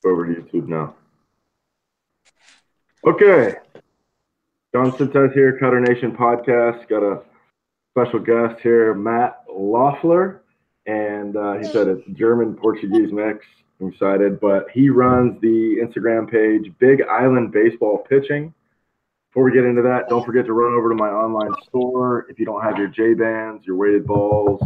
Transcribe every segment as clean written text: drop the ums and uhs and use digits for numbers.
Over to YouTube now. Okay, John Sintez here, Cutternation podcast. Got a special guest here, Matt Loeffler, and he said it's German Portuguese mix. I'm excited, but he runs the Instagram page Big Island Baseball Pitching. Before we get into that, don't forget to run over to my online store. If you don't have your J bands, your weighted balls,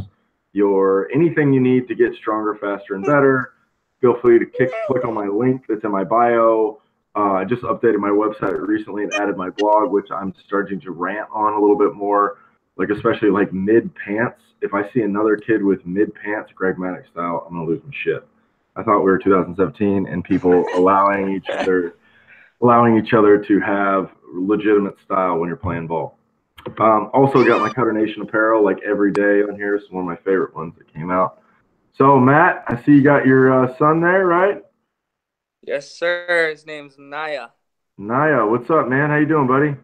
your anything you need to get stronger, faster, and better, feel free to click on my link that's in my bio. I just updated my website recently and added my blog, which I'm starting to rant on a little bit more, like especially like mid pants. If I see another kid with mid pants, Greg Maddox style, I'm gonna lose my shit. I thought we were 2017 and people allowing each other to have legitimate style when you're playing ball. Also got my Cutternation apparel like every day on here. It's one of my favorite ones that came out. So Matt, I see you got your son there, right? Yes, sir. His name's Naya. Naya, what's up, man? How you doing, buddy?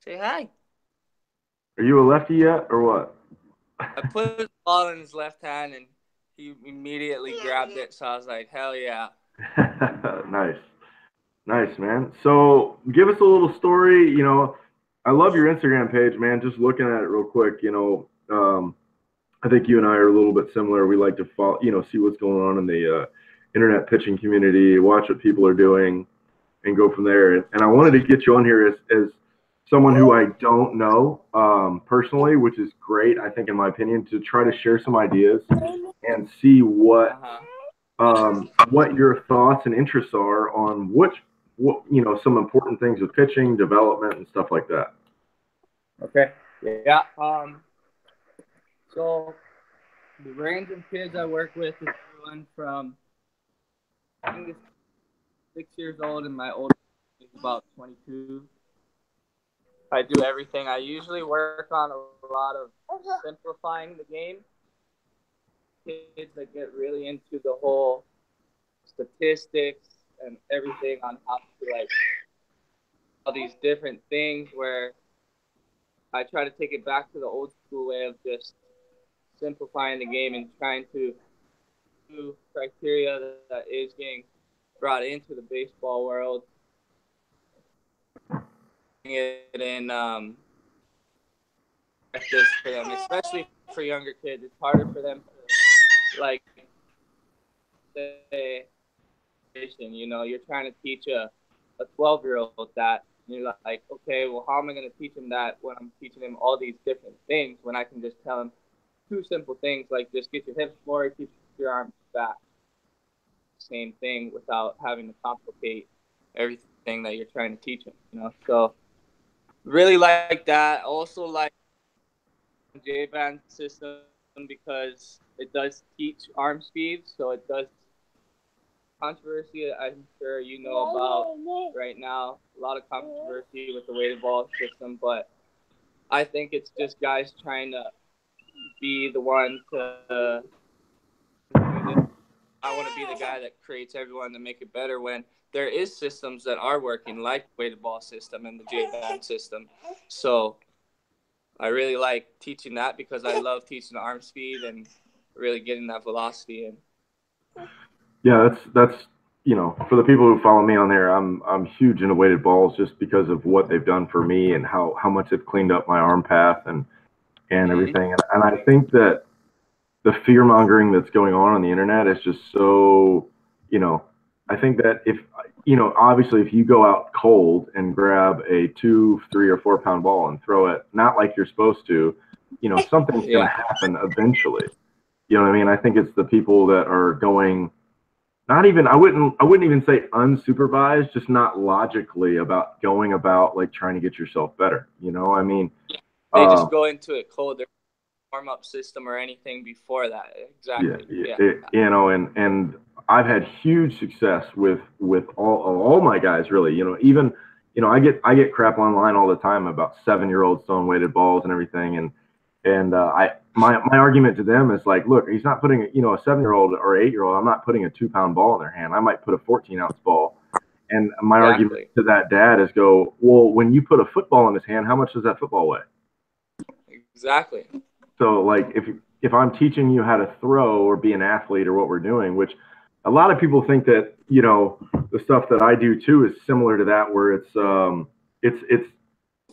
Say hi. Are you a lefty yet, or what? I put the ball in his left hand, and he immediately grabbed it. So I was like, hell yeah. Nice, nice, man. So give us a little story. I love your Instagram page, man. Just looking at it real quick, I think you and I are a little bit similar. We like to follow, see what's going on in the internet pitching community, watch what people are doing, and go from there. And I wanted to get you on here as someone who I don't know personally, which is great, I think, in my opinion, to try to share some ideas and see what your thoughts and interests are on what some important things with pitching development and stuff like that. Okay. Yeah. So the range of kids I work with is everyone from I think it's 6 years old, and my oldest is about 22. I do everything. I usually work on a lot of simplifying the game. Kids that get really into the whole statistics and everything on how to like all these different things where I try to take it back to the old school way of just simplifying the game and trying to do criteria that is getting brought into the baseball world. It in practice for them, especially for younger kids. It's harder for them to like say, you're trying to teach a 12-year-old that. And you're like, okay, well, how am I going to teach him that when I'm teaching him all these different things when I can just tell him two simple things like just get your hips forward, keep your arms back. Same thing without having to complicate everything that you're trying to teach him. So really like that. Also like J-band system because it does teach arm speed, so it does controversy I'm sure you know about right now. A lot of controversy with the weighted ball system, but I think it's just guys trying to be the one to I want to be the guy that creates everyone to make it better when there is systems that are working like the weighted ball system and the J-band system. So I really like teaching that because I love teaching the arm speed and really getting that velocity in. Yeah, that's for the people who follow me on there, I'm huge into weighted balls just because of what they've done for me and how much they've cleaned up my arm path and everything. And I think that the fear mongering that's going on the internet is just so, I think that if, obviously if you go out cold and grab a 2, 3, or 4 pound ball and throw it, not like you're supposed to, something's going to happen eventually. You know what I mean? I think it's the people that are going, not even, I wouldn't even say unsupervised, just not logically about going about like trying to get yourself better. I mean, they just go into it cold. Warm up system or anything before that. Exactly. Yeah. And I've had huge success with all my guys really. Even I get crap online all the time about 7-year-olds throwing weighted balls and everything, and my argument to them is like, look, he's not putting a 7-year-old or 8-year-old. I'm not putting a 2-pound ball in their hand. I might put a 14-ounce ball. And my argument to that dad is go, well, when you put a football in his hand, how much does that football weigh? Exactly. So like if I'm teaching you how to throw or be an athlete or what we're doing, which a lot of people think that, you know, the stuff that I do too is similar to that, where it's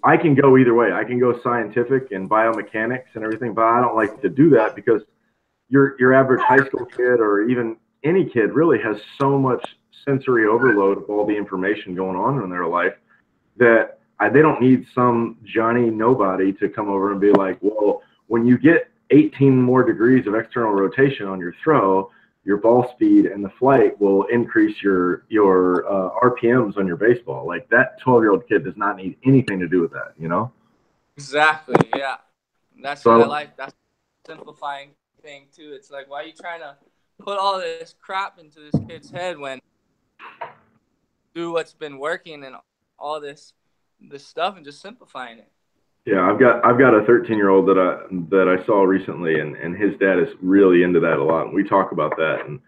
I can go either way. I can go scientific and biomechanics and everything, but I don't like to do that because your average high school kid or even any kid really has so much sensory overload of all the information going on in their life that they don't need some Johnny nobody to come over and be like, well, when you get 18 more degrees of external rotation on your throw, your ball speed and the flight will increase your RPMs on your baseball. Like that 12-year-old kid does not need anything to do with that, you know? Exactly. Yeah. That's what I So like. That's simplifying thing too. It's like, why are you trying to put all this crap into this kid's head when do what's been working and all this stuff and just simplifying it. yeah, I've got a 13-year-old that I saw recently, and his dad is really into that a lot. And we talk about that, and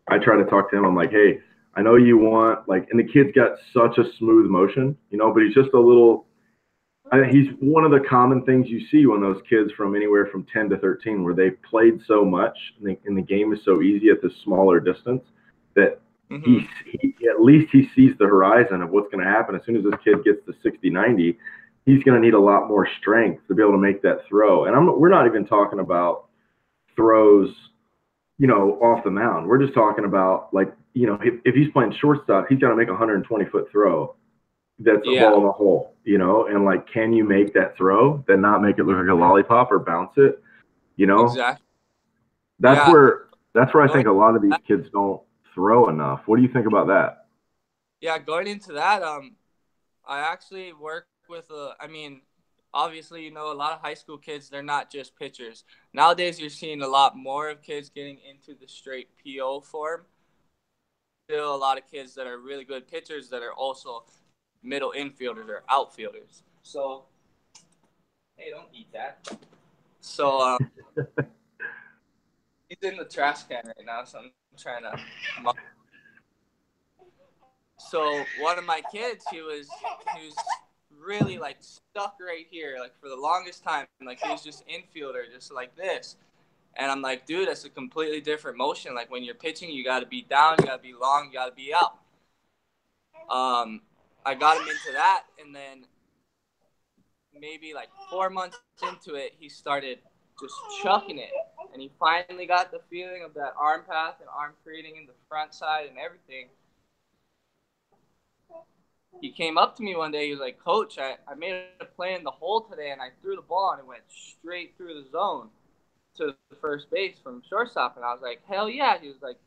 I try to talk to him. I'm like, hey, I know you want like, and the kid's got such a smooth motion, you know, but he's just a little. He's one of the common things you see when those kids from anywhere from 10 to 13, where they played so much, and the game is so easy at this smaller distance that he at least he sees the horizon of what's going to happen. As soon as this kid gets to 60, 90, he's going to need a lot more strength to be able to make that throw. And we're not even talking about throws, you know, off the mound. We're just talking about like, you know, if he's playing shortstop, he's got to make a 120-foot throw that's a ball in the hole, you know, and like, can you make that throw, then not make it look like a lollipop or bounce it, you know? Exactly. That's Yeah. where I think a lot of these kids don't throw enough. What do you think about that? Yeah, going into that, I actually work with I mean, obviously, you know, a lot of high school kids, they're not just pitchers. Nowadays, you're seeing a lot more of kids getting into the straight PO form. Still a lot of kids that are really good pitchers that are also middle infielders or outfielders. So, hey, don't eat that. So, he's in the trash can right now, so I'm trying to. So one of my kids, he was really like stuck right here, like for the longest time, like he was just infielder, just like this. And I'm like, dude, that's a completely different motion. Like when you're pitching, you got to be down, you got to be long, you got to be out. I got him into that, and then maybe like 4 months into it, he started just chucking it, and he finally got the feeling of that arm path and arm creating in the front side and everything. He came up to me one day. He was like, Coach, I made a play in the hole today, and I threw the ball, and it went straight through the zone to the first base from shortstop. And I was like, hell yeah. He was like,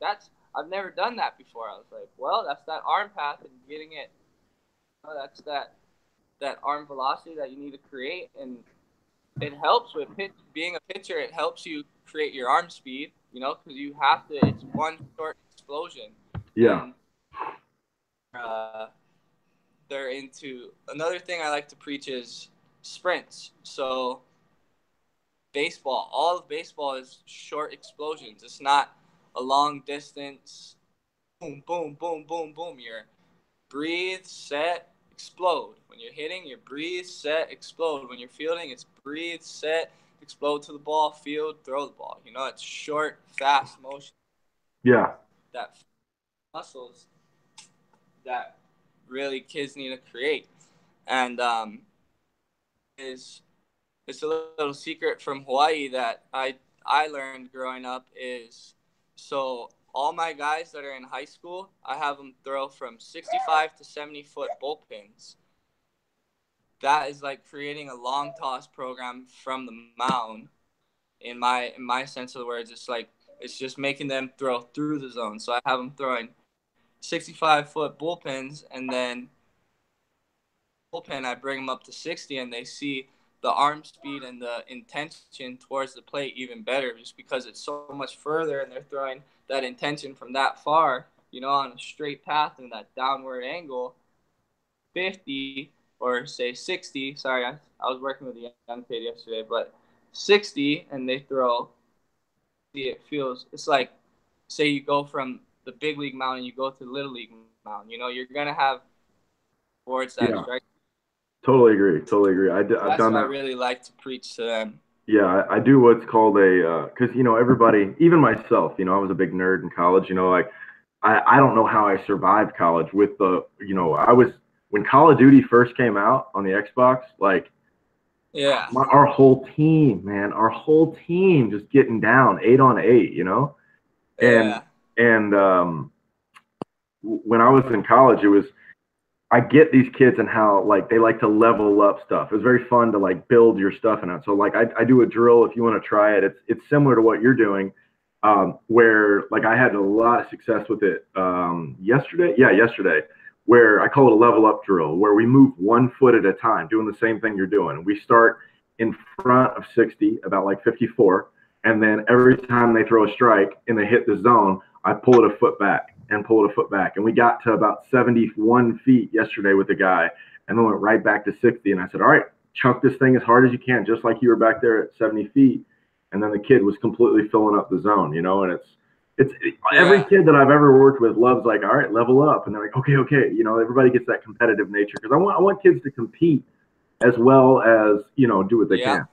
I've never done that before. I was like, well, that's that arm path and getting it. That's that arm velocity that you need to create, and it helps with being a pitcher. It helps you create your arm speed, you know, because you have to. It's one short explosion. Yeah. And, they're into another thing I like to preach is sprints. So baseball, all of baseball is short explosions. It's not a long distance boom, boom, boom, boom, boom. You're breathe, set, explode. When you're hitting, you breathe, set, explode. When you're fielding, it's breathe, set, explode to the ball, field, throw the ball. You know, it's short, fast motion. Yeah. That muscles that really kids need to create. And it's a little secret from Hawaii that I learned growing up is, so all my guys that are in high school, I have them throw from 65 to 70-foot bullpens. That is like creating a long toss program from the mound. In my sense of the words, it's just making them throw through the zone. So I have them throwing 65-foot bullpens, and then bullpen, I bring them up to 60, and they see the arm speed and the intention towards the plate even better, just because it's so much further, and they're throwing that intention from that far, you know, on a straight path and that downward angle. 50 or say 60. Sorry, I was working with a young kid yesterday, but 60, and they throw. It feels it's like, say you go from the big league mound and you go to the little league mound. You know, you're gonna have boards that strike. Totally agree. Totally agree. I've done that. I really like to preach to them. Yeah, I do what's called because you know everybody, even myself, you know, I was a big nerd in college. You know, like I don't know how I survived college with the, you know, when Call of Duty first came out on the Xbox, like Yeah. our whole team, man, our whole team just getting down 8-on-8, you know? And, Yeah. and when I was in college, I get these kids and how like they like to level up stuff. It's very fun to like build your stuff and that. So like I do a drill if you want to try it. It's similar to what you're doing, where like I had a lot of success with it yesterday. Yeah, yesterday, where I call it a level up drill, where we move 1 foot at a time, doing the same thing you're doing. We start in front of 60, about like 54, and then every time they throw a strike and they hit the zone, I pull it a foot back and pull it a foot back. And we got to about 71 feet yesterday with the guy and then went right back to 60. And I said, all right, chunk this thing as hard as you can, just like you were back there at 70 feet. And then the kid was completely filling up the zone, you know, and it's every kid that I've ever worked with loves like, all right, level up. And they're like, okay. You know, everybody gets that competitive nature because I want kids to compete as well as, you know, do what they can.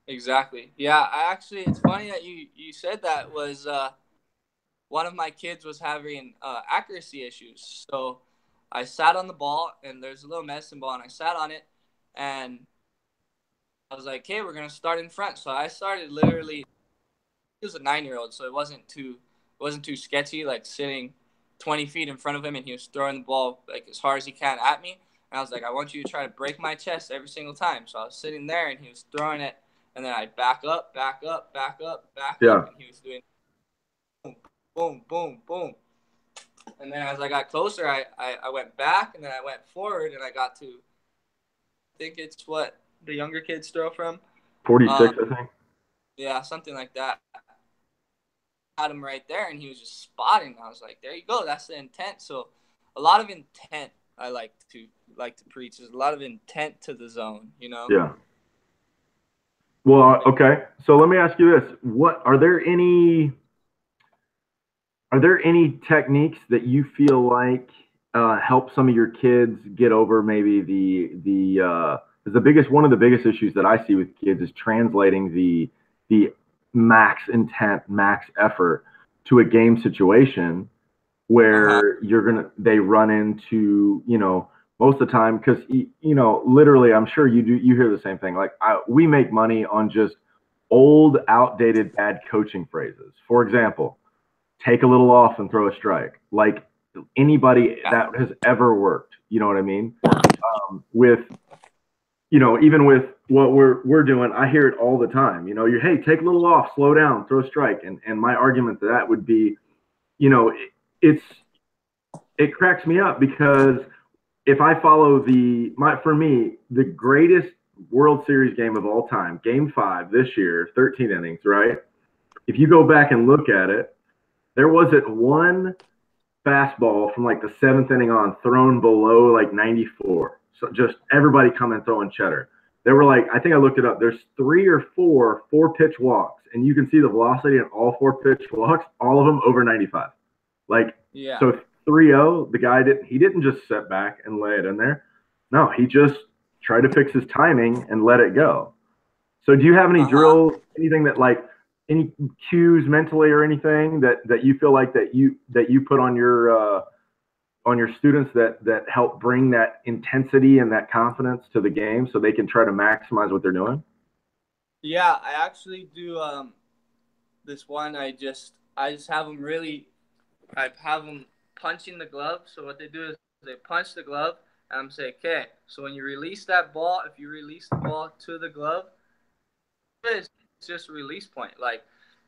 Exactly. Yeah, it's funny that you said that. Was one of my kids was having accuracy issues. So I sat on the ball, and there's a little medicine ball, and I sat on it, and I was like, "Okay, we're gonna start in front." So I started literally. He was a 9-year-old, so it wasn't too sketchy. Like sitting 20 feet in front of him, and he was throwing the ball like as hard as he can at me. And I was like, "I want you to try to break my chest every single time." So I was sitting there, and he was throwing it, and then I back up, and he was doing boom, boom, boom, boom. And then as I got closer, I went back, and then I went forward, and I got to, I think it's what the younger kids throw from. 46, I think. Yeah, something like that. Had him right there, and he was just spotting. I was like, there you go. That's the intent. So a lot of intent I like to preach. There's a lot of intent to the zone, you know? Yeah. Well, okay. So let me ask you this. Are there any techniques that you feel like help some of your kids get over maybe one of the biggest issues that I see with kids is translating the max intent, max effort to a game situation where they run into, you know, most of the time, because you know, literally, I'm sure you hear the same thing. Like we make money on just old, outdated, bad coaching phrases. For example, take a little off and throw a strike. Like anybody that has ever worked, you know what I mean? With, you know, even with what we're doing, I hear it all the time. You know, hey, take a little off, slow down, throw a strike. And my argument to that would be, you know, it cracks me up because if I follow for me, the greatest World Series game of all time, Game 5 this year, 13 innings, right? If you go back and look at it, there wasn't one fastball from like the 7th inning on thrown below like 94. So just everybody coming throwing cheddar. There were like, I think I looked it up. There's 3 or 4 4-pitch walks, and you can see the velocity in all 4-pitch walks, all of them over 95. Like, so 3-0, the guy didn't just sit back and lay it in there. No, he just tried to fix his timing and let it go. So do you have any drills, anything that like, any cues mentally or anything that you feel like that you put on your students that help bring that intensity and that confidence to the game so they can try to maximize what they're doing? Yeah, I actually do this one. I just have them punching the glove. So what they do is they punch the glove, and I'm saying, okay, so when you release that ball, if you release the ball to the glove, it's just a release point. Like,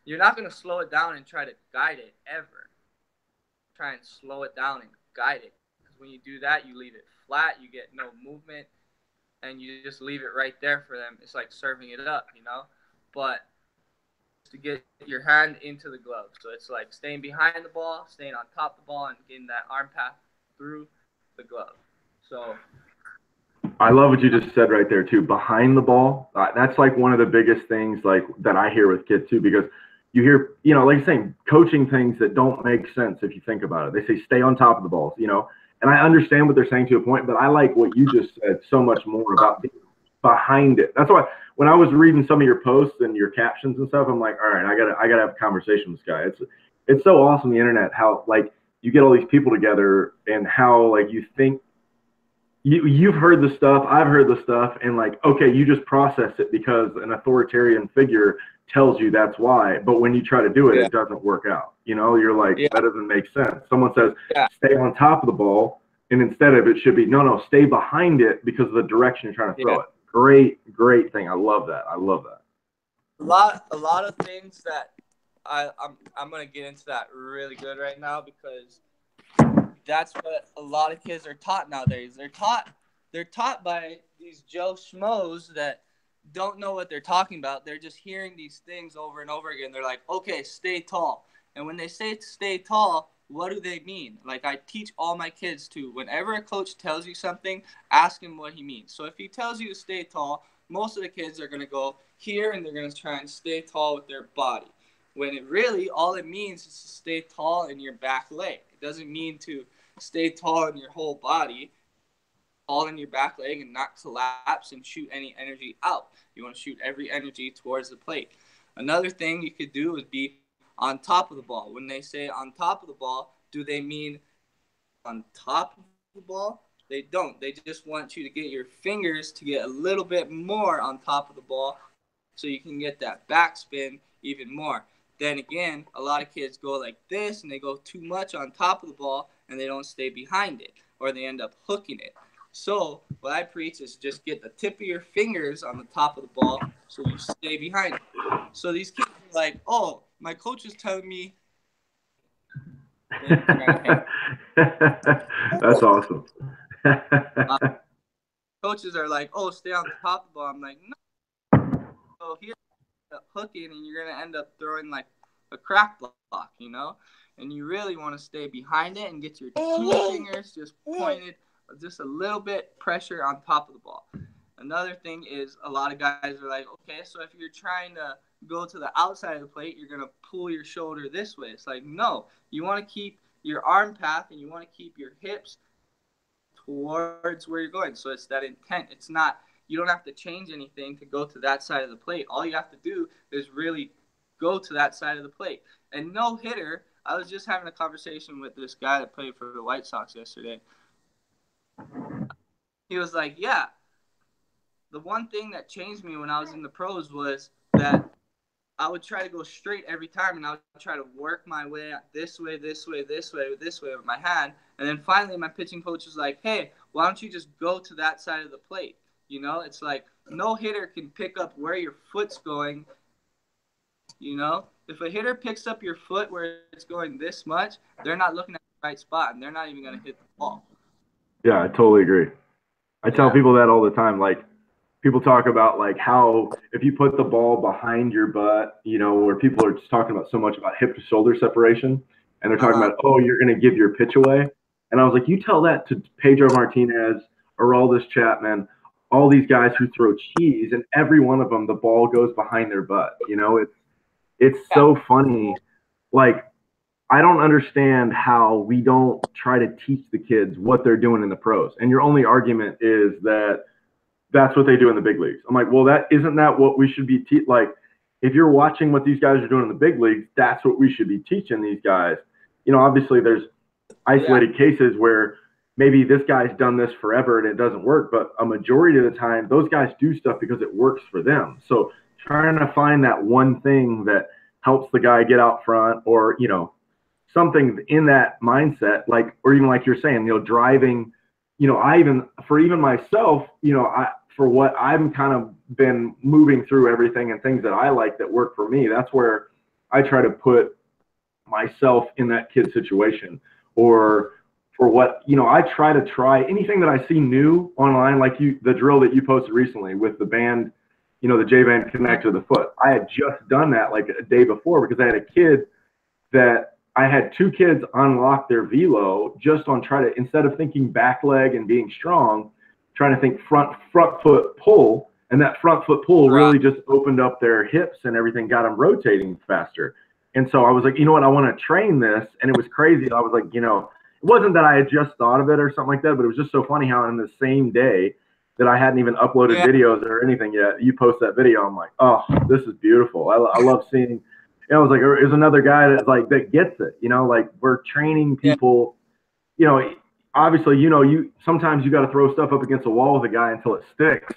you're not going to slow it down and try to guide it ever. Try and slow it down and guide it. Because when you do that, you leave it flat, you get no movement, and you just leave it right there for them. It's like serving it up, you know? But to get your hand into the glove. So it's like staying behind the ball, staying on top of the ball, and getting that arm path through the glove. So I love what you just said right there too. Behind the ball, that's like one of the biggest things like that I hear with kids too, because you hear, you know, like you're saying, coaching things that don't make sense if you think about it. They say stay on top of the balls, you know, and I understand what they're saying to a point, but I like what you just said so much more about being behind it. That's why when I was reading some of your posts and your captions and stuff, I'm like, all right, I gotta have a conversation with this guy. it's so awesome, the internet, how like you get all these people together and how like you think you've heard the stuff, I've heard the stuff, and like, okay, you just process it because an authoritarian figure tells you that's why. But when you try to do it, Yeah. it doesn't work out. You know, you're like, Yeah. that doesn't make sense. Someone says, Yeah. stay on top of the ball, and instead of it should be, no, stay behind it because of the direction you're trying to throw Yeah. it. Great thing. I love that. I love that. A lot of things that I'm gonna get into that really good right now because that's what a lot of kids are taught nowadays. They're taught by these Joe Schmoes that don't know what they're talking about. They're just hearing these things over and over again. They're like, okay, stay tall. And when they say stay tall, what do they mean? Like I teach all my kids to, whenever a coach tells you something, ask him what he means. So if he tells you to stay tall, most of the kids are going to go here and they're going to try and stay tall with their body. When it really, all it means is to stay tall in your back leg. It doesn't mean to stay tall in your whole body, tall in your back leg and not collapse and shoot any energy out. You want to shoot every energy towards the plate. Another thing you could do is be on top of the ball. When they say on top of the ball, do they mean on top of the ball? They don't. They just want you to get your fingers to get a little bit more on top of the ball so you can get that backspin even more. Then again, a lot of kids go like this and they go too much on top of the ball and they don't stay behind it or they end up hooking it. So what I preach is just get the tip of your fingers on the top of the ball so you stay behind it. So these kids are like, oh, my coach is telling me. That's awesome. Coaches are like, oh, stay on top of the ball. I'm like, no. So here's hooking, and you're gonna end up throwing like a crack block, you know. And you really want to stay behind it and get your two fingers just pointed, just a little bit pressure on top of the ball. Another thing is a lot of guys are like, okay, so if you're trying to go to the outside of the plate, you're gonna pull your shoulder this way. It's like, no, you want to keep your arm path and you want to keep your hips towards where you're going. So it's that intent. It's not, you don't have to change anything to go to that side of the plate. All you have to do is really go to that side of the plate. And no hitter, I was just having a conversation with this guy that played for the White Sox yesterday. He was like, yeah, the one thing that changed me when I was in the pros was that I would try to go straight every time, and I would try to work my way this way, this way, this way, this way with my hand. And then finally, my pitching coach was like, hey, why don't you just go to that side of the plate? You know, it's like no hitter can pick up where your foot's going. You know, if a hitter picks up your foot where it's going this much, they're not looking at the right spot, and they're not even going to hit the ball. Yeah, I totally agree. I tell people that all the time. Like, people talk about like how if you put the ball behind your butt, you know, where people are just talking about so much about hip to shoulder separation, and they're talking about, oh, you're going to give your pitch away. And I was like, you tell that to Pedro Martinez, Aroldis Chapman, all these guys who throw cheese, and every one of them, the ball goes behind their butt. You know, it's so funny. Like, I don't understand how we don't try to teach the kids what they're doing in the pros. And your only argument is that that's what they do in the big leagues. I'm like, well, isn't that what we should be like? If you're watching what these guys are doing in the big leagues, that's what we should be teaching these guys. You know, obviously there's isolated cases where maybe this guy's done this forever and it doesn't work, but a majority of the time, those guys do stuff because it works for them. So trying to find that one thing that helps the guy get out front, or, you know, something in that mindset, like, or even like you're saying, you know, driving, you know, even myself, you know, for what I'm kind of been moving through everything and things that I like that work for me, that's where I try to put myself in that kid situation. Or for what, you know, I try anything that I see new online, like the drill that you posted recently with the band, you know, the J band connected to the foot. I had just done that like a day before because I had a kid that I had two kids unlock their velo just on instead of thinking back leg and being strong, trying to think front foot pull. And that front foot pull really just opened up their hips and everything, got them rotating faster. And so I was like, you know what, I want to train this. And it was crazy. I was like, you know, it wasn't that I had just thought of it or something like that, but it was just so funny how in the same day that I hadn't even uploaded videos or anything yet, you post that video. I'm like, oh, this is beautiful. I love seeing I was like, there's another guy that's like that gets it. Like we're training Yeah. people. You know, obviously, you sometimes you got to throw stuff up against a wall with a guy until it sticks.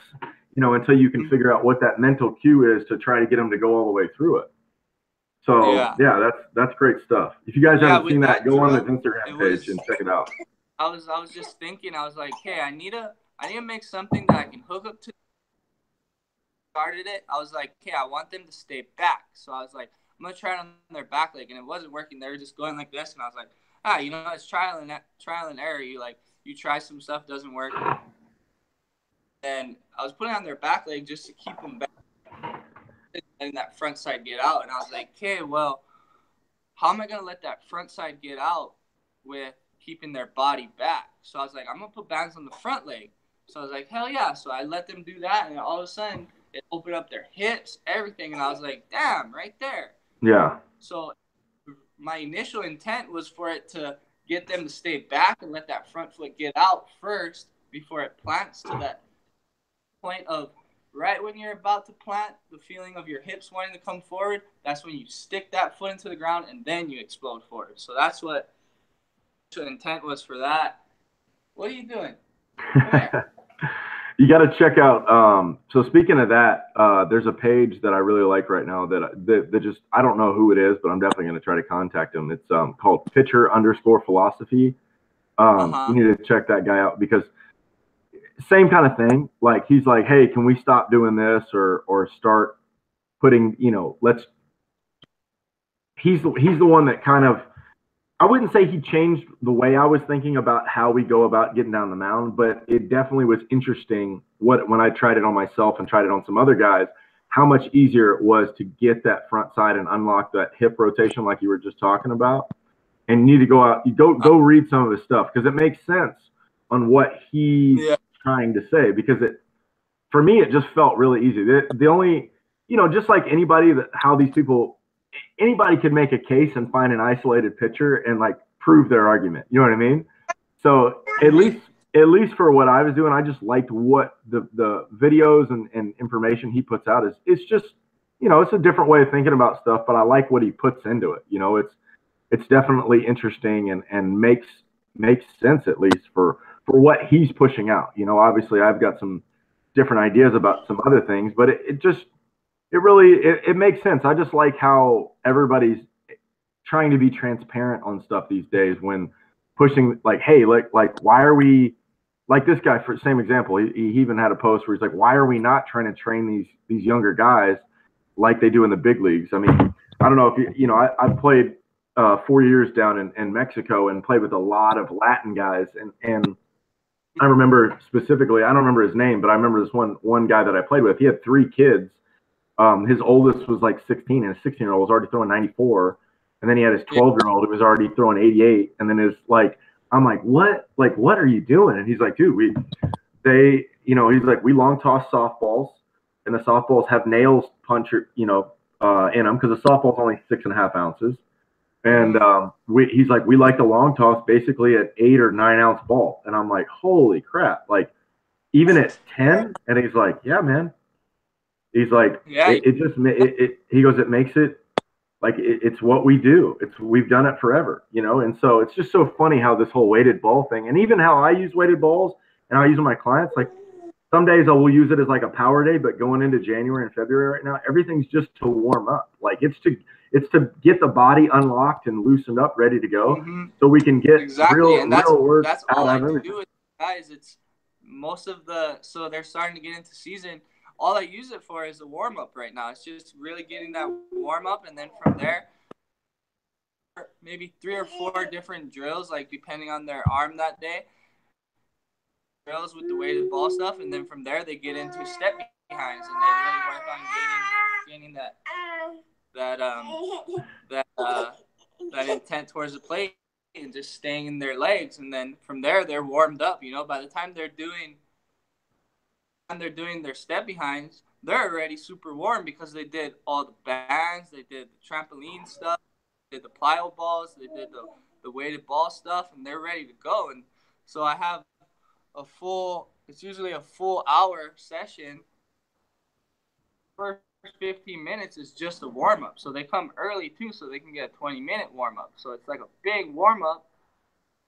Until you can figure out what that mental cue is to try to get him to go all the way through it. So yeah, that's great stuff. If you guys haven't seen that, go on his Instagram page and check it out. I was just thinking, I was like, hey, I need to make something that I can hook up to. Started it, I was like, okay, I want them to stay back. So I was like, I'm gonna try it on their back leg, and it wasn't working. They were just going like this, and I was like, it's trial and error. You try some stuff, doesn't work. And I was putting on their back leg just to keep them back, and that front side get out. And I was like, okay, well, how am I gonna let that front side get out with keeping their body back? So I was like, I'm gonna put bands on the front leg. So I was like, hell yeah. So I let them do that, and all of a sudden it opened up their hips, everything, and I was like, damn, right there. Yeah. So my initial intent was for it to get them to stay back and let that front foot get out first before it plants to that point of right when you're about to plant, the feeling of your hips wanting to come forward, that's when you stick that foot into the ground and then you explode forward. So that's what the intent was for that. What are you doing? Come here. You got to check out. So speaking of that, there's a page that I really like right now that just, I don't know who it is, but I'm definitely going to try to contact him. It's called Pitcher_philosophy. You need to check that guy out because same kind of thing. Like he's like, hey, can we stop doing this or start putting, he's the one that kind of, I wouldn't say he changed the way I was thinking about how we go about getting down the mound, but it definitely was interesting when I tried it on myself and tried it on some other guys, how much easier it was to get that front side and unlock that hip rotation like you were just talking about. And you need to go out, go read some of his stuff because it makes sense on what he's trying to say. Because for me, it just felt really easy. The only, just like anybody anybody could make a case and find an isolated picture and like prove their argument. You know what I mean? So at least for what I was doing, I just liked what the videos and information he puts out is. It's just, it's a different way of thinking about stuff, but I like what he puts into it. It's definitely interesting and makes sense, at least for what he's pushing out. Obviously I've got some different ideas about some other things, but it really makes sense. I just like how everybody's trying to be transparent on stuff these days when pushing like, hey, like why are we like this guy, for same example, he even had a post where he's like, why are we not trying to train these younger guys like they do in the big leagues? I mean, I don't know if I played 4 years down in Mexico and played with a lot of Latin guys and I remember specifically, I don't remember his name, but I remember this one guy that I played with. He had 3 kids. His oldest was like 16, and his 16-year-old was already throwing 94. And then he had his 12-year-old who was already throwing 88. And then I'm like, what? Like, what are you doing? And he's like, dude, he's like, we long toss softballs, and the softballs have nails in them because the softball's only 6.5 ounces. And he's like, we like the long toss basically at 8 or 9 ounce ball. And I'm like, holy crap. Like, even at 10? And he's like, yeah, man. He's like, he goes, it makes it like it's what we do. We've done it forever, and so it's just so funny how this whole weighted ball thing, and even how I use weighted balls and how I use with my clients. Like some days I will use it as like a power day, but going into January and February right now, everything's just to warm up. Like it's to get the body unlocked and loosened up, ready to go, so we can get real work that's out all of I everything. do with guys. It's most of so they're starting to get into season. All I use it for is a warm up right now. It's just really getting that warm up, and then from there, maybe 3 or 4 different drills, like depending on their arm that day. Drills with the weighted ball stuff, and then from there they get into step behinds, and they really work on gaining that intent towards the plate and just staying in their legs, and then from there they're warmed up. By the time they're doing their step behinds, they're already super warm because they did all the bands, they did the trampoline stuff, they did the plyo balls, they did the weighted ball stuff, and they're ready to go. And so I have it's usually a full hour session. First 15 minutes is just a warm up. So they come early too, so they can get a 20-minute warm up. So it's like a big warm up,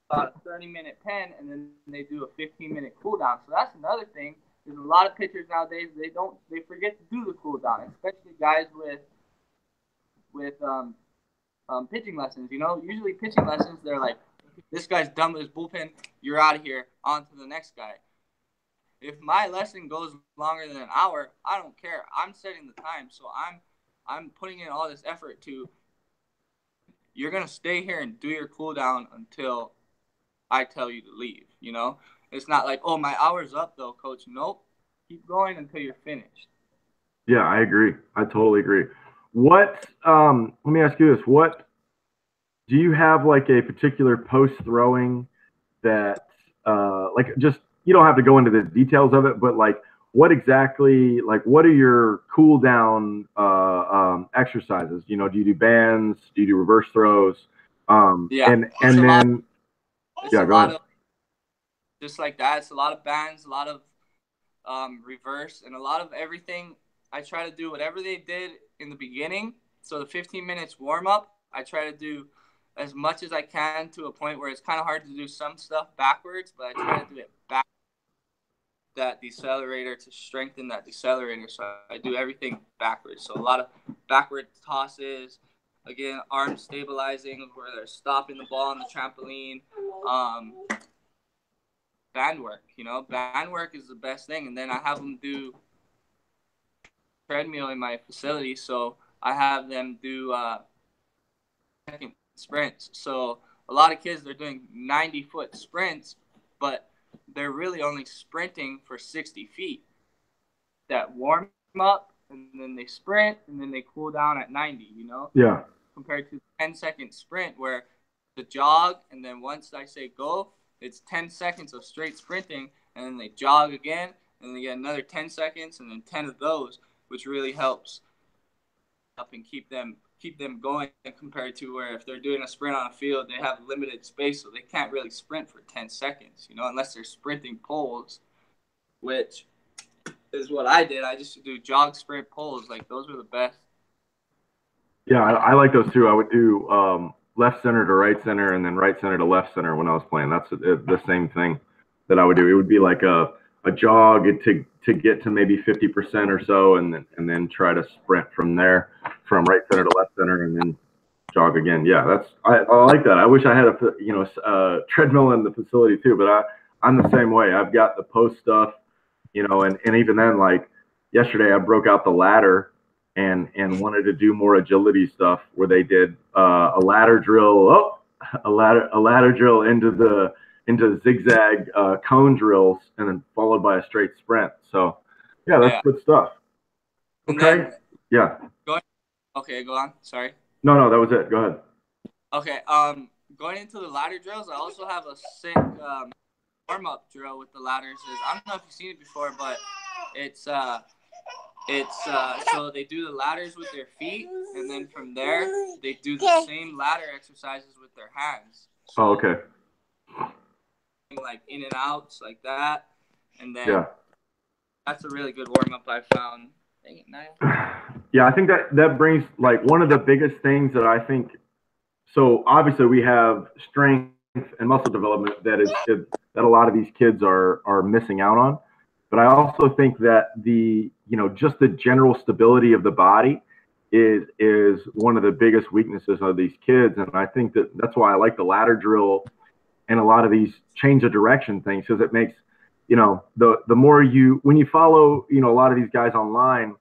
about a 30-minute pen, and then they do a 15-minute cool down. So that's another thing. There's a lot of pitchers nowadays, they forget to do the cool down, especially guys with pitching lessons. You know, usually pitching lessons, they're like, this guy's done with his bullpen, you're out of here, on to the next guy. If my lesson goes longer than an hour, I don't care. I'm setting the time, so I'm putting in all this effort to. You're gonna stay here and do your cool down until I tell you to leave. You know, it's not like, oh, my hour's up though, coach. Nope, keep going until you're finished. Yeah, I agree. I totally agree. What? Let me ask you this: What do you have like a particular post throwing that, like, just you don't have to go into the details of it, but like, what exactly, like, what are your cool down exercises? You know, do you do bands? Do you do reverse throws? Yeah, and then yeah, go ahead. Just like that, it's a lot of bands, a lot of reverse, and a lot of everything. I try to do whatever they did in the beginning. So the 15 minutes warm up, I try to do as much as I can to a point where it's kind of hard to do some stuff backwards, but I try to do it back that decelerator to strengthen that decelerator. So I do everything backwards. So a lot of backward tosses, again, arm stabilizing where they're stopping the ball on the trampoline. Band work, you know, band work is the best thing. And then I have them do treadmill in my facility. So I have them do second sprints. So a lot of kids, they're doing 90-foot sprints, but they're really only sprinting for 60 feet. That warm up, and then they sprint, and then they cool down at 90, you know? Yeah. Compared to 10-second sprint where the jog, and then once I say go, it's 10 seconds of straight sprinting, and then they jog again, and they get another 10 seconds, and then 10 of those, which really helps up and keep them going compared to where if they're doing a sprint on a field, they have limited space, so they can't really sprint for 10 seconds, you know, unless they're sprinting poles, which is what I did. I just do jog, sprint, poles. Like, those were the best. Yeah, I like those too. I would do left center to right center and then right center to left center when I was playing. That's the same thing that I would do. It would be like a jog to get to maybe 50% or so, and then try to sprint from there, from right center to left center, and then jog again. Yeah, I like that. I wish I had a treadmill in the facility too, but I'm the same way. I've got the post stuff, you know, and even then, like yesterday, I broke out the ladder and wanted to do more agility stuff where they did a ladder drill, a ladder drill into zigzag cone drills, and then followed by a straight sprint. So, yeah, that's good stuff. Okay. Yeah. Okay, go on. Sorry. No, that was it. Go ahead. Okay. Going into the ladder drills, I also have a sick warm-up drill with the ladders. I don't know if you've seen it before, but it's so they do the ladders with their feet, and then from there they do the same ladder exercises with their hands. So, oh, okay. Like in and outs like that, and then that's a really good warm up I found. Dang it, yeah, I think that brings like one of the biggest things that I think. So obviously we have strength and muscle development that a lot of these kids are missing out on. But I also think that just the general stability of the body is one of the biggest weaknesses of these kids. And I think that's why I like the ladder drill and a lot of these change of direction things, because it makes, the more when you follow, a lot of these guys online,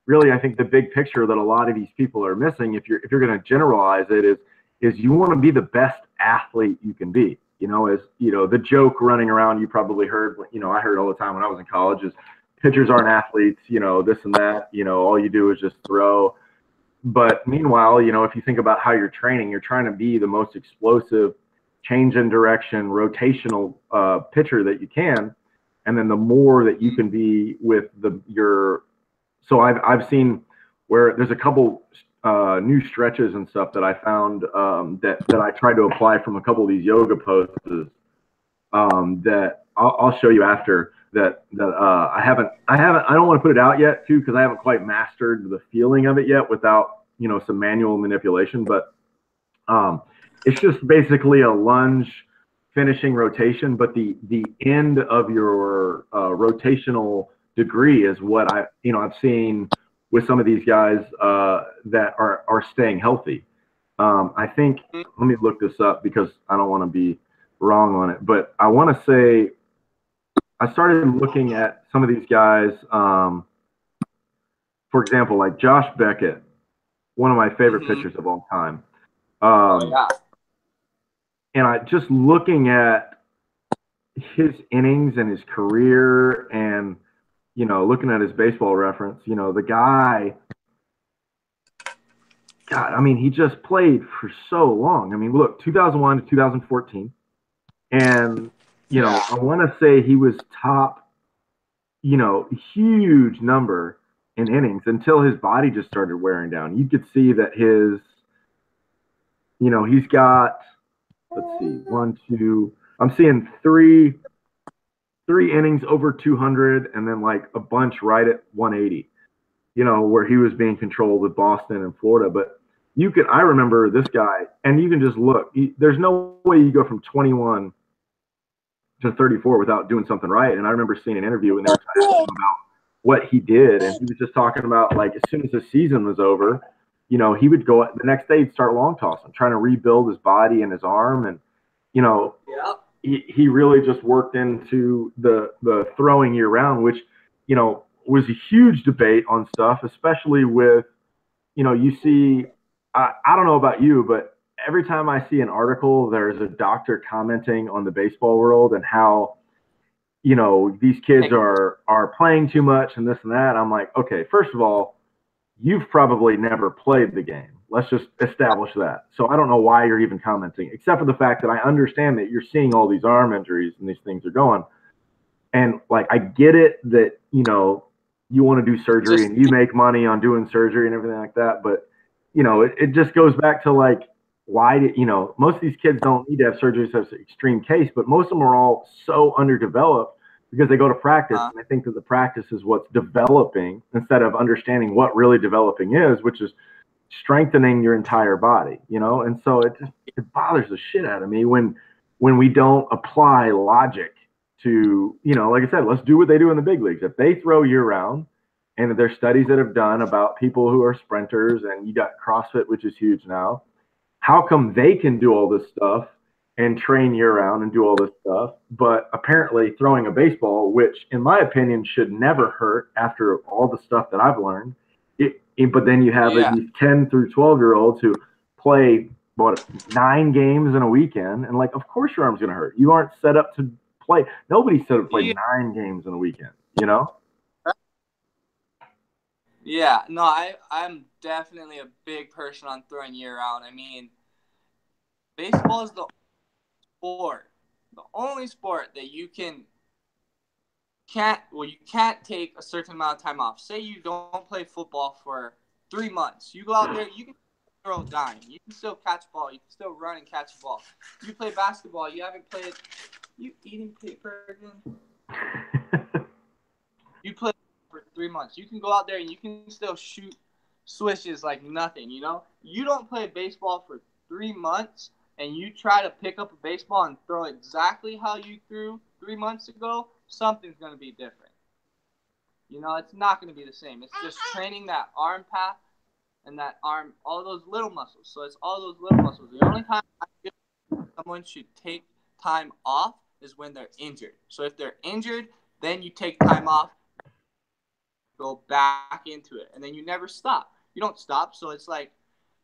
really, I think the big picture that a lot of these people are missing, if you're going to generalize it, is you want to be the best athlete you can be. The joke running around, you probably heard, I heard all the time when I was in college, is pitchers aren't athletes, this and that, all you do is just throw. But meanwhile, if you think about how you're training, you're trying to be the most explosive, change in direction, rotational pitcher that you can. And then the more that you can be with so I've seen where there's a couple new stretches and stuff that I found that I tried to apply from a couple of these yoga poses that I'll show you after, that I don't want to put it out yet too, because I haven't quite mastered the feeling of it yet without, some manual manipulation. But it's just basically a lunge finishing rotation, but the end of your rotational degree is what I've seen with some of these guys that are staying healthy. I think, let me look this up because I don't want to be wrong on it, but I want to say I started looking at some of these guys. For example, like Josh Beckett, one of my favorite pitchers of all time. And I just looking at his innings and his career and, looking at his baseball reference, the guy, God, I mean, he just played for so long. I mean, look, 2001 to 2014. And, I want to say he was top, huge number in innings until his body just started wearing down. You could see that he's got, let's see, I'm seeing three innings over 200 and then like a bunch right at 180, where he was being controlled with Boston and Florida. But I remember this guy, and you can just look, there's no way you go from 21 to 34 without doing something right. And I remember seeing an interview and they were talking about what he did. And he was just talking about, like, as soon as the season was over, he would go the next day, he'd start long tossing, trying to rebuild his body and his arm. And, he really just worked into the throwing year round, which, was a huge debate on stuff, especially with, you see, I don't know about you, but every time I see an article, there's a doctor commenting on the baseball world and how, these kids are playing too much and this and that. I'm like, okay, first of all, you've probably never played the game. Let's just establish that. So I don't know why you're even commenting, except for the fact that I understand that you're seeing all these arm injuries and these things are going. And like, I get it that, you want to do surgery and you make money on doing surgery and everything like that. But, it just goes back to like, why did, most of these kids don't need to have surgery, so it's an extreme case, but most of them are all so underdeveloped because they go to practice and I think that the practice is what's developing instead of understanding what really developing is, which is strengthening your entire body, And so it bothers the shit out of me when we don't apply logic to, like I said, let's do what they do in the big leagues. If they throw year round, and there's studies that have done about people who are sprinters, and you got CrossFit, which is huge now. How come they can do all this stuff and train year round and do all this stuff, but apparently throwing a baseball, which in my opinion should never hurt after all the stuff that I've learned, but then you have these 10 through 12-year-olds who play 9 games in a weekend, and like, of course your arm's going to hurt. You aren't set up to play. Nobody's set up to play 9 games in a weekend, Yeah, no, I'm definitely a big person on throwing year round. I mean, baseball is the only sport that you can't take a certain amount of time off. Say you don't play football for 3 months. You go out there, you can throw a dime. You can still catch a ball. You can still run and catch a ball. You play basketball. You haven't played. You eating paper again? You play for 3 months. You can go out there and you can still shoot swishes like nothing, You don't play baseball for 3 months and you try to pick up a baseball and throw exactly how you threw 3 months ago, something's going to be different. It's not going to be the same. It's just training that arm path and that arm, all those little muscles. So it's all those little muscles. The only time I feel someone should take time off is when they're injured. So if they're injured, then you take time off, go back into it, and then you never stop. You don't stop. So it's like,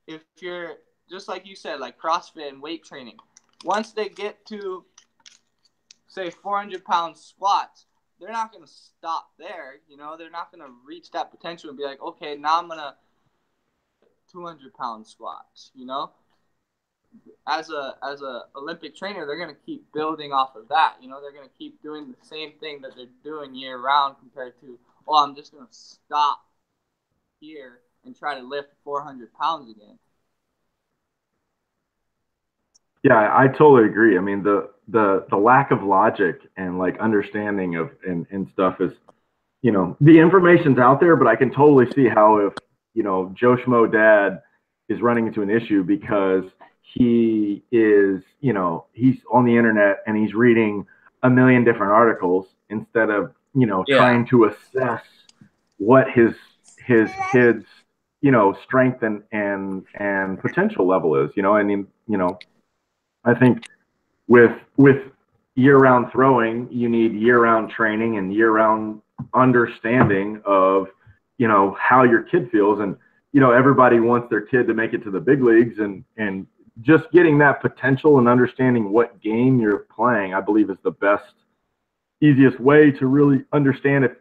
if you're just like you said, like CrossFit and weight training, once they get to say 400-pound squats, they're not going to stop there. They're not going to reach that potential and be like, okay, now I'm going to 200-pound squats. As a Olympic trainer, they're going to keep building off of that. They're going to keep doing the same thing that they're doing year round compared to, I'm just going to stop here and try to lift 400 pounds again. Yeah, I totally agree. I mean, the lack of logic and like understanding of and stuff is, the information's out there, but I can totally see how if, Joe Schmo dad is running into an issue because he is, he's on the internet and he's reading a million different articles instead of, Yeah. trying to assess what his kids, strength and potential level is, I mean, I think with year-round throwing, you need year-round training and year-round understanding of, how your kid feels. And, everybody wants their kid to make it to the big leagues, and just getting that potential and understanding what game you're playing, I believe is the best, easiest way to really understand it.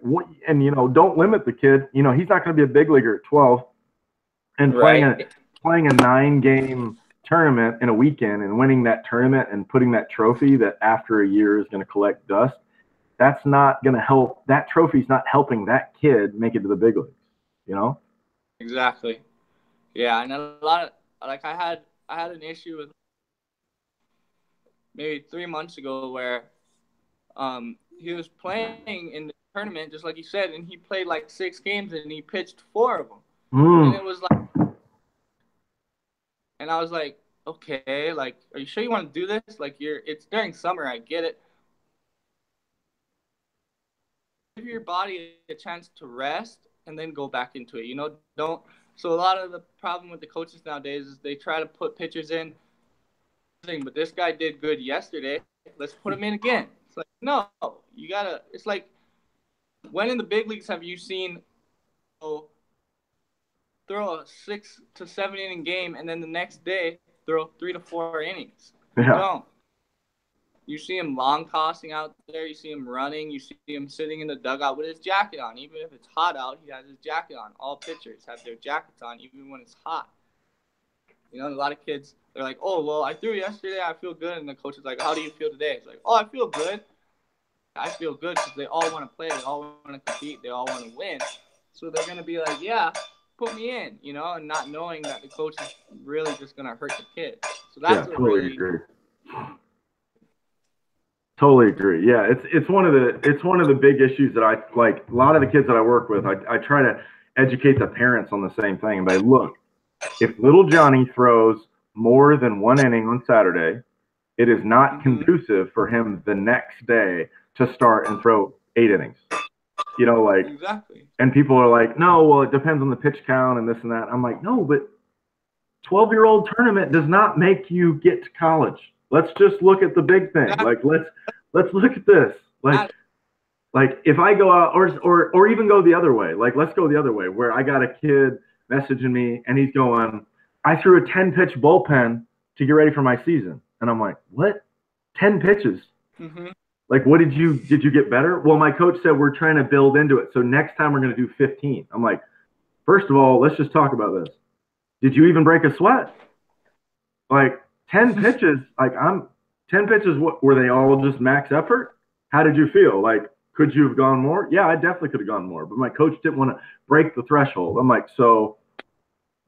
And, don't limit the kid. He's not going to be a big leaguer at 12 and Right. playing a 9-game tournament in a weekend and winning that tournament and putting that trophy that after a year is going to collect dust. That's not going to help. That trophy's not helping that kid make it to the big leagues. You know? Exactly. Yeah, and a lot of like I had an issue with maybe 3 months ago where he was playing in the tournament just like you said, and he played like 6 games and he pitched 4 of them, and Mm. it was like, and I was like, okay, like, are you sure you want to do this? Like, it's during summer, I get it. Give your body a chance to rest and then go back into it. Don't. So a lot of the problem with the coaches nowadays is they try to put pitchers in, but this guy did good yesterday. Let's put him in again. It's like, no, you gotta. It's like, when in the big leagues have you seen throw a 6 to 7 inning game and then the next day throw 3 to 4 innings? You Yeah. don't. You see him long tossing out there. You see him running. You see him sitting in the dugout with his jacket on. Even if it's hot out, he has his jacket on. All pitchers have their jackets on, even when it's hot. A lot of kids, they're like, oh, well, I threw yesterday. I feel good. And the coach is like, how do you feel today? It's like, oh, I feel good. I feel good because they all want to play. They all want to compete. They all want to win. So they're going to be like, yeah, put me in, and not knowing that the coach is really just going to hurt the kid. So Yeah. that's what Totally really. agree. Totally agree. Yeah, it's one of the big issues that I like. A lot of the kids that I work with, I try to educate the parents on the same thing. And look, if little Johnny throws more than 1 inning on Saturday, it is not conducive for him the next day to start and throw 8 innings. Like, Exactly. and people are like, no, well, it depends on the pitch count and this and that. I'm like, no, but 12-year-old tournament does not make you get to college. Let's just look at the big thing. Exactly. Like, let's look at this. Like if I go out or even go the other way, like let's go the other way where I got a kid messaging me and he's going, I threw a 10-pitch bullpen to get ready for my season. And I'm like, what? 10 pitches? Mm-hmm. Like, what did you get better? Well, my coach said we're trying to build into it. So next time we're going to do 15. I'm like, first of all, let's just talk about this. Did you even break a sweat? Like 10 pitches, like 10 pitches, what were they all just max effort? How did you feel? Like, could you have gone more? Yeah, I definitely could have gone more, but my coach didn't want to break the threshold. I'm like, so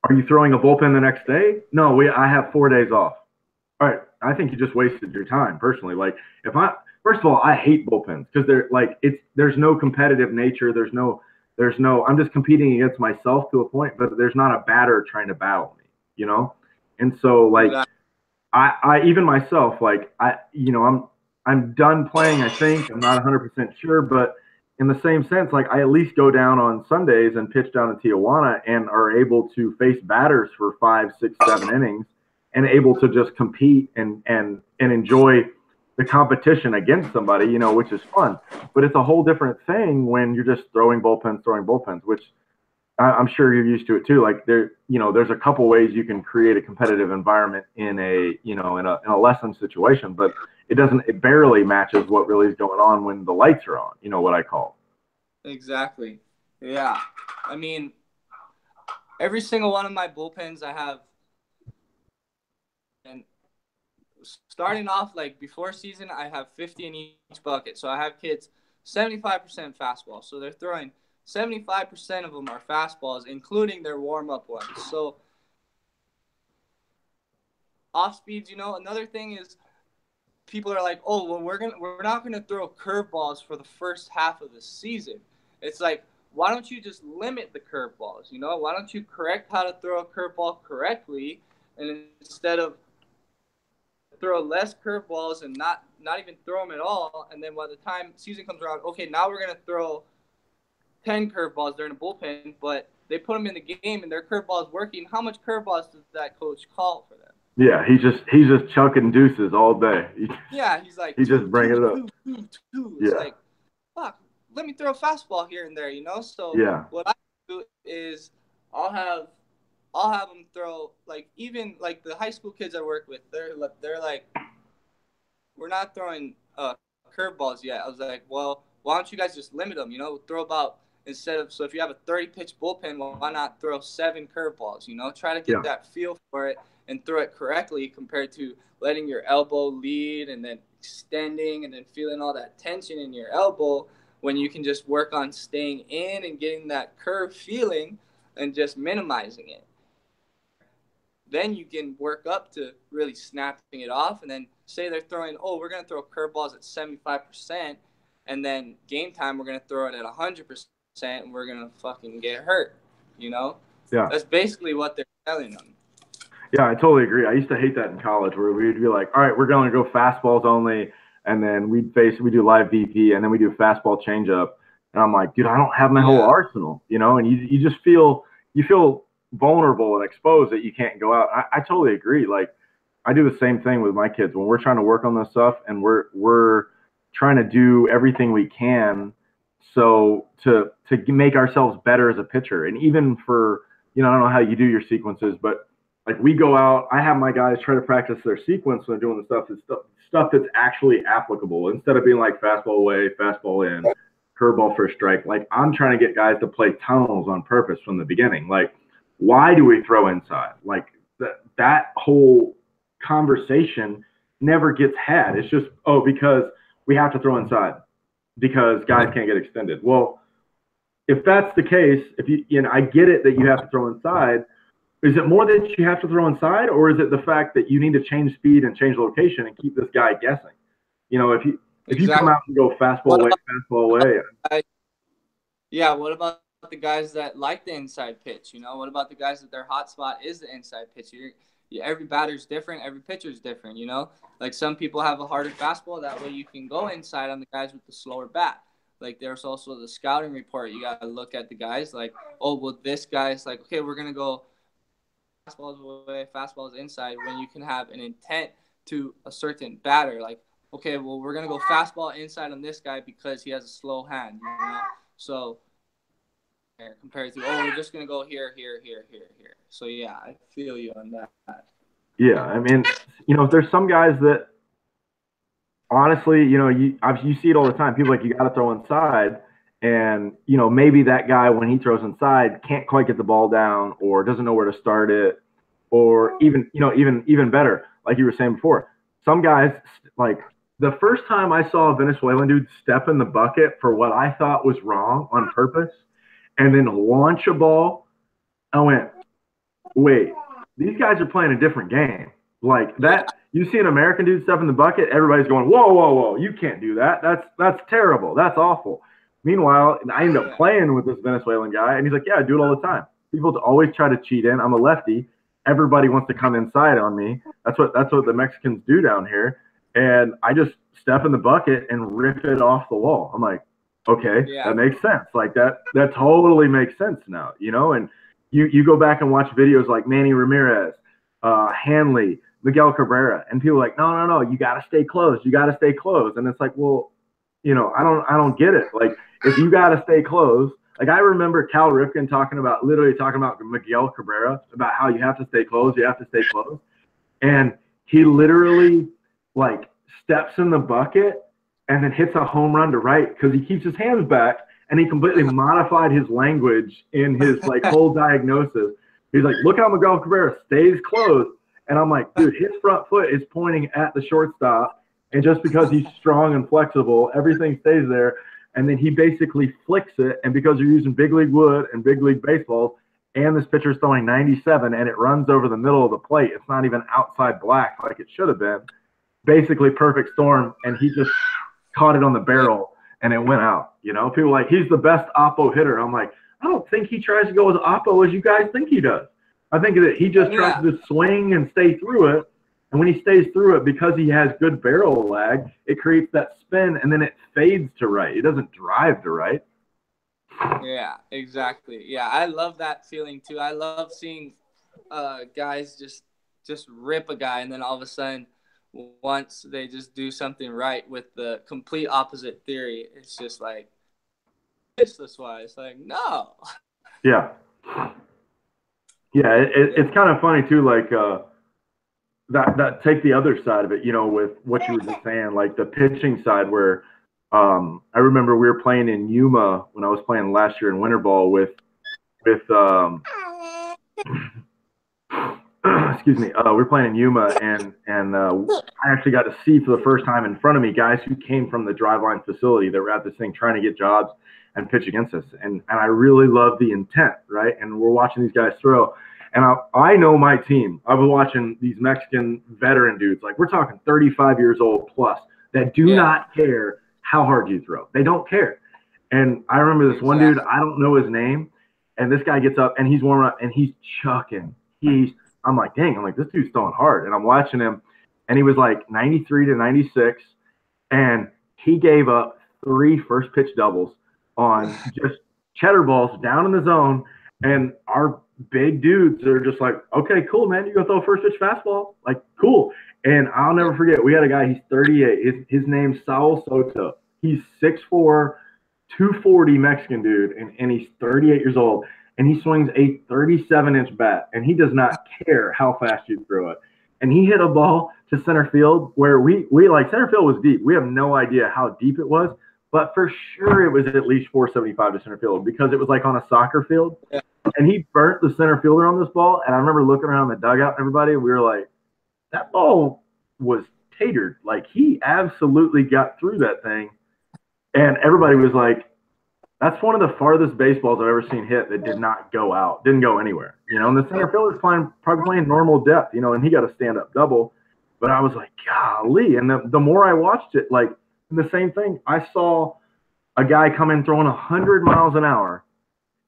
are you throwing a bullpen the next day? No, I have 4 days off. All right, I think you just wasted your time personally. Like, first of all, I hate bullpens because they're like, there's no competitive nature. I'm just competing against myself to a point, but there's not a batter trying to battle me. And so like, Exactly. I even myself, like I'm done playing. I think I'm not 100% sure, but in the same sense, like I at least go down on Sundays and pitch down in Tijuana and are able to face batters for 5, 6, 7 innings and able to just compete and enjoy the competition against somebody, which is fun. But it's a whole different thing when you're just throwing bullpens, which I'm sure you're used to it too. Like there's a couple ways you can create a competitive environment in a lesson situation, but it barely matches what really is going on when the lights are on. What I call. Exactly. Yeah. I mean, every single one of my bullpens I have, and starting off like before season, I have 50 in each bucket. So I have kids 75% fastball. So they're throwing 75% of them are fastballs, including their warm up ones. So off speeds. You know, another thing is people are like, oh, well, we're not gonna throw curveballs for the first half of the season. It's like, why don't you just limit the curveballs? You know, why don't you correct how to throw a curveball correctly, and instead of throw less curveballs and not even throw them at all, and then by the time season comes around, okay, now we're gonna throw 10 curveballs during the bullpen, but they put them in the game and their curveball is working. How much curveballs does that coach call for them? Yeah, he's just chucking deuces all day. He's like, he's just bringing it up. Two. It's like, fuck, let me throw a fastball here and there, you know? So what I do is I'll have them throw, like, even like the high school kids I work with, they're like, we're not throwing curveballs yet. I was like, well, why don't you guys just limit them? You know, throw about, so if you have a 30-pitch bullpen, well, why not throw 7 curveballs? You know, try to get that feel for it and throw it correctly compared to letting your elbow lead and then extending and then feeling all that tension in your elbow, when you can just work on staying in and getting that curve feeling and just minimizing it. Then you can work up to really snapping it off, and then say they're throwing, oh, we're going to throw curveballs at 75%, and then game time we're going to throw it at 100%, and we're going to fucking get hurt, you know? Yeah. That's basically what they're telling them. Yeah, I totally agree. I used to hate that in college, where we'd be like, all right, we're going to go fastballs only, and then we do live VP, and then we do fastball changeup. And I'm like, dude, I don't have my whole arsenal, you know? And you just feel vulnerable and exposed that you can't go out. I totally agree. Like, I do the same thing with my kids when we're trying to work on this stuff, and we're trying to do everything we can so to make ourselves better as a pitcher. And even for, you know, I don't know how you do your sequences, but like we go out, I have my guys try to practice their sequence when they're doing the stuff that's actually applicable, instead of being like fastball away, fastball in, curveball for a strike. Like, I'm trying to get guys to play tunnels on purpose from the beginning. Like, why do we throw inside? Like, that whole conversation never gets had. It's just, oh, because we have to throw inside because guys can't get extended. Well, if that's the case, I get it that you have to throw inside. Is it more that you have to throw inside, or is it the fact that you need to change speed and change location and keep this guy guessing? You know, if you come out and go fastball away. Yeah, what about the guys that like the inside pitch? You know, what about the guys that their hot spot is the inside pitch? Every batter's different, every pitcher's different, you know? Like, some people have a harder fastball, that way you can go inside on the guys with the slower bat. Like, there's also the scouting report. You got to look at the guys like, oh, well, this guy's like, okay, we're going to go fastballs away, fastballs inside, when you can have an intent to a certain batter. Like, okay, well, we're going to go fastball inside on this guy because he has a slow hand, you know? So compared to, oh, we're just going to go here. So, yeah, I feel you on that. Yeah, I mean, you know, there's some guys that, honestly, you know, you see it all the time. People like, you got to throw inside. And, you know, maybe that guy, when he throws inside, can't quite get the ball down, or doesn't know where to start it, or even better, like you were saying before, some guys, like, the first time I saw a Venezuelan dude step in the bucket for what I thought was wrong on purpose and then launch a ball, I went, wait, these guys are playing a different game. Like that, you see an American dude step in the bucket, everybody's going, whoa, you can't do that. That's terrible. That's awful. Meanwhile, I end up playing with this Venezuelan guy, and he's like, yeah, I do it all the time. People always try to cheat in. I'm a lefty. Everybody wants to come inside on me. That's what the Mexicans do down here. And I just step in the bucket and rip it off the wall. I'm like, okay, that makes sense. Like that totally makes sense now, you know? And you go back and watch videos like Manny Ramirez, Hanley, Miguel Cabrera, and people are like, no, you got to stay close. You got to stay close. And it's like, well, you know, I don't get it. Like, if you got to stay close, like I remember Cal Ripken literally talking about Miguel Cabrera, about how you have to stay close. And he literally like steps in the bucket and then hits a home run to right because he keeps his hands back, and he completely modified his language in his like whole diagnosis. He's like, look how Miguel Cabrera stays close. And I'm like, dude, his front foot is pointing at the shortstop, and just because he's strong and flexible, everything stays there. And then he basically flicks it, and because you're using big league wood and big league baseballs, and this pitcher's throwing 97, and it runs over the middle of the plate. It's not even outside black like it should have been. Basically perfect storm, and he just caught it on the barrel, and it went out. You know, people are like, he's the best oppo hitter. I'm like, I don't think he tries to go as oppo as you guys think he does. I think that he just tries to swing and stay through it. And when he stays through it, because he has good barrel lag, it creates that spin, and then it fades to right. It doesn't drive to right. Yeah, exactly. Yeah, I love that feeling too. I love seeing guys just rip a guy, and then all of a sudden, once they just do something right with the complete opposite theory, it's just like, this why. It's like, no. Yeah. Yeah, it's kind of funny too, like that take the other side of it, you know, with what you were just saying, like the pitching side where I remember we were playing in Yuma when I was playing last year in winter ball with excuse me, we were playing in Yuma, and I actually got to see for the first time in front of me guys who came from the driveline facility that were at this thing trying to get jobs and pitch against us, and I really love the intent, right? And we're watching these guys throw, and I know my team. I was watching these Mexican veteran dudes, like we're talking 35 years old plus, that do not care how hard you throw. They don't care. And I remember this one dude, I don't know his name, and this guy gets up and he's warming up and he's chucking. I'm like, dang, I'm like, this dude's throwing hard. And I'm watching him, and he was like 93 to 96, and he gave up 3 first pitch doubles on just cheddar balls down in the zone. And our big dudes are just like, okay, cool, man, you go throw a first pitch fastball. Like, cool. And I'll never forget, we had a guy, he's 38. His name's Saul Soto. He's 6'4", 240 Mexican dude, and he's 38 years old. And he swings a 37-inch bat, and he does not care how fast you throw it. And he hit a ball to center field where we like center field was deep. We have no idea how deep it was, but for sure it was at least 475 to center field because it was like on a soccer field. And he burnt the center fielder on this ball. And I remember looking around the dugout and everybody, we were like, that ball was tatered. Like he absolutely got through that thing. And everybody was like, that's one of the farthest baseballs I've ever seen hit that did not go out, didn't go anywhere. You know, and the center fielder's probably playing normal depth, you know, and he got a stand-up double. But I was like, golly. And the more I watched it, like the same thing, I saw a guy come in throwing 100 miles an hour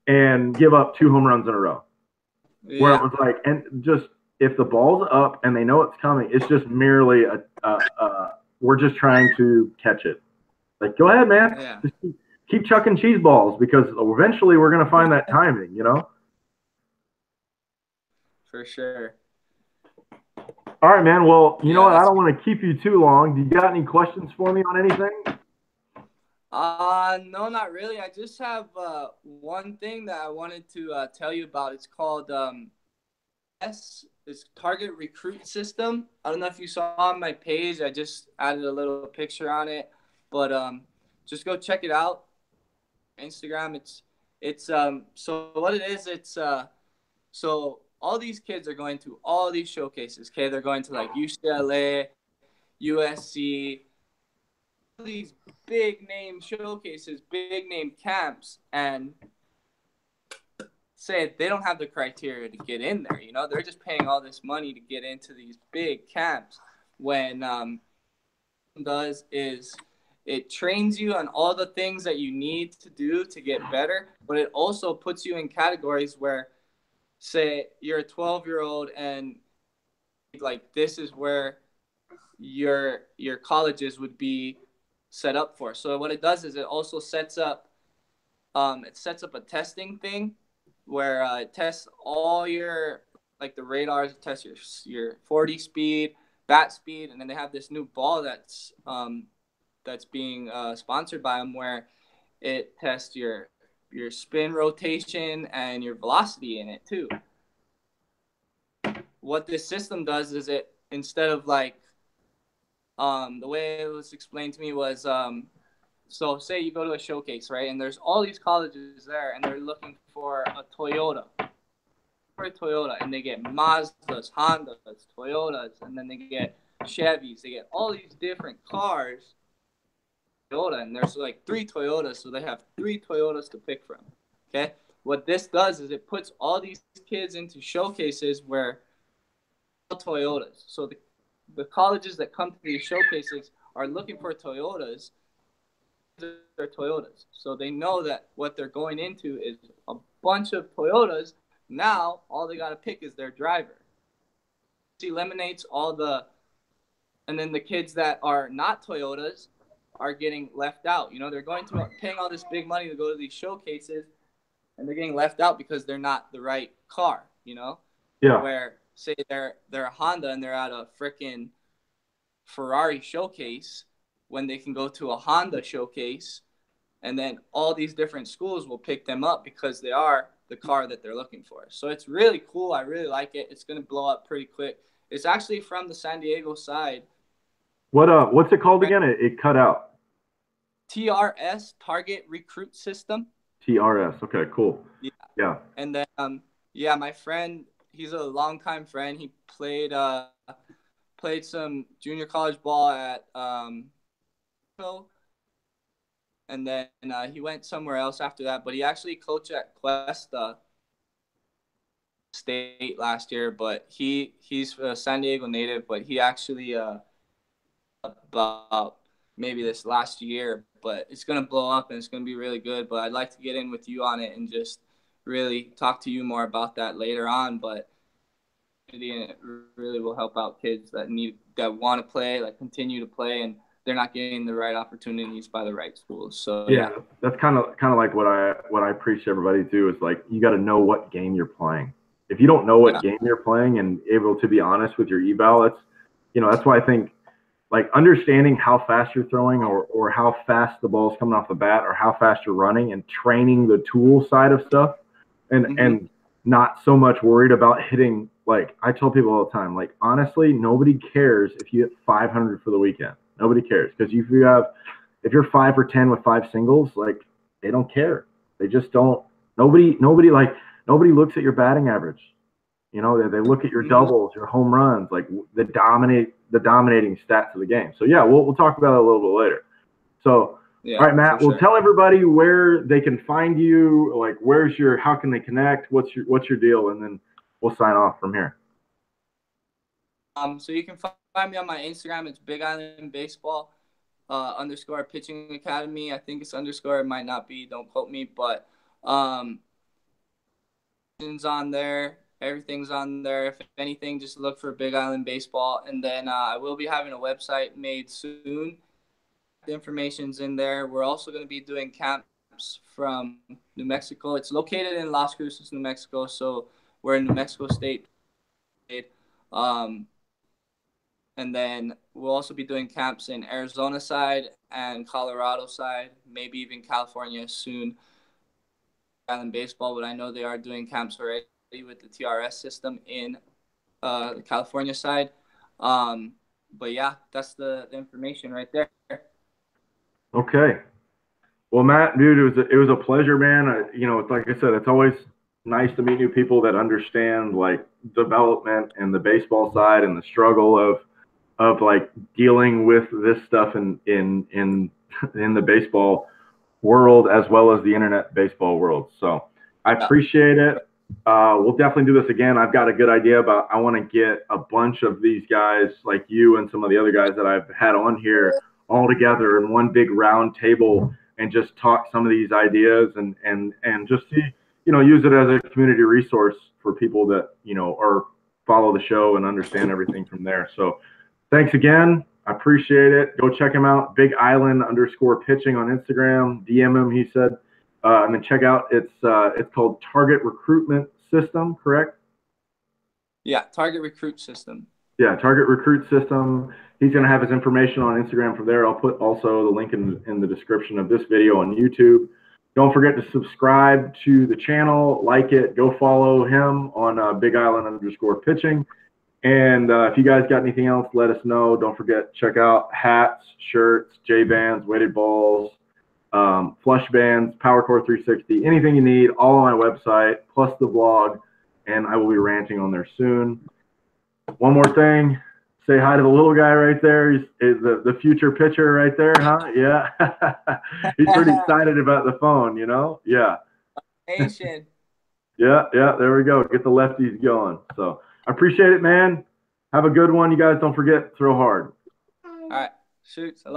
and give up 2 home runs in a row. Yeah. Where it was like, and just if the ball's up and they know it's coming, it's just merely we're just trying to catch it. Like, go ahead, man. Yeah. Just keep chucking cheese balls because eventually we're going to find that timing, you know? For sure. All right, man. Well, you know what? I don't want to keep you too long. Do you got any questions for me on anything? No, not really. I just have one thing that I wanted to tell you about. It's called it's Target Recruit System. I don't know if you saw on my page. I just added a little picture on it, but just go check it out. Instagram. It's so what it is. It's so all these kids are going to all these showcases. Okay, they're going to like UCLA, USC. These big name showcases, big name camps, and say they don't have the criteria to get in there. You know, they're just paying all this money to get into these big camps. When does is it trains you on all the things that you need to do to get better, but it also puts you in categories where, say, you're a 12-year-old and like this is where your colleges would be set up for. So what it does is it also sets up a testing thing where it tests all your like the radars, it tests your 40 speed, bat speed, and then they have this new ball that's being sponsored by them where it tests your spin rotation and your velocity in it too. What this system does is it, instead of like the way it was explained to me was so say you go to a showcase, right, and there's all these colleges there and they're looking for a Toyota, and they get Mazdas, Hondas, Toyotas, and then they get Chevys, they get all these different cars. Toyota, and there's like 3 Toyotas, so they have 3 Toyotas to pick from. Okay, what this does is it puts all these kids into showcases where Toyotas. So the colleges that come to these showcases are looking for Toyotas. They're Toyotas. So they know that what they're going into is a bunch of Toyotas. Now all they got to pick is their driver. It eliminates all the, and then the kids that are not Toyotas are getting left out. You know, they're going to paying all this big money to go to these showcases, and they're getting left out because they're not the right car. You know, Yeah. Where say they're a Honda and they're at a freaking Ferrari showcase when they can go to a Honda showcase, and then all these different schools will pick them up because they are the car that they're looking for. So it's really cool. I really like it. It's going to blow up pretty quick. It's actually from the San Diego side. What's it called again? It cut out. TRS, Target Recruit System. TRS. Okay, cool. Yeah. And then my friend, he's a longtime friend. He played some junior college ball at and then he went somewhere else after that. But he actually coached at Cuesta State last year. But he's a San Diego native. But he actually about maybe this last year. But it's gonna blow up and it's gonna be really good. But I'd like to get in with you on it and just really talk to you more about that later on. But it really will help out kids that want to play, like continue to play, and they're not getting the right opportunities by the right schools. So yeah, that's kind of like what I preach to everybody too. Is like you got to know what game you're playing. If you don't know what game you're playing and able to be honest with your eval, that's why I think like understanding how fast you're throwing or how fast the ball's coming off the bat or how fast you're running and training the tool side of stuff and not so much worried about hitting. Like I tell people all the time, like honestly, nobody cares if you hit 500 for the weekend. Nobody cares because if you're 5 for 10 with 5 singles, like they don't care. They just don't. Nobody looks at your batting average. You know, they look at your doubles, your home runs, like the dominating stats of the game. So yeah, we'll talk about it a little bit later. So all right, Matt, well tell everybody where they can find you. Like how can they connect? What's your deal? And then we'll sign off from here. So you can find me on my Instagram. It's Big Island Baseball _ Pitching Academy. I think it's _ It might not be. Don't quote me. But it's on there. Everything's on there. If anything, just look for Big Island Baseball. And then I will be having a website made soon. The information's in there. We're also going to be doing camps from New Mexico. It's located in Las Cruces, New Mexico. So we're in New Mexico State. And then we'll also be doing camps in Arizona side and Colorado side, maybe even California soon. Island Baseball, but I know they are doing camps already with the TRS system in the California side. But yeah, that's the information right there. Okay. Well, Matt, dude, it was a pleasure, man. It's like I said, it's always nice to meet new people that understand like development and the baseball side and the struggle of like dealing with this stuff in the baseball world as well as the internet baseball world. So I appreciate it. We'll definitely do this again. I've got a good idea about I want to get a bunch of these guys like you and some of the other guys that I've had on here all together in one big round table and just talk some of these ideas and just see, use it as a community resource for people that, or follow the show and understand everything from there. So thanks again. I appreciate it. Go check him out. Big Island _ pitching on Instagram. DM him, he said. And then check out it's called Target Recruitment System, correct? Yeah, Target Recruit System. Yeah, Target Recruit System. He's going to have his information on Instagram from there. I'll put also the link in the description of this video on YouTube. Don't forget to subscribe to the channel, like it, go follow him on Big Island _ pitching. And if you guys got anything else, let us know. Don't forget, check out hats, shirts, J-bands, weighted balls, flush bands, PowerCore 360, anything you need, all on my website, plus the blog, and I will be ranting on there soon. One more thing, say hi to the little guy right there. He's the future pitcher right there, huh? Yeah. He's pretty excited about the phone, Yeah. Nation. Yeah, there we go. Get the lefties going. So I appreciate it, man. Have a good one. You guys don't forget, throw hard. All right. Shoots. Hello.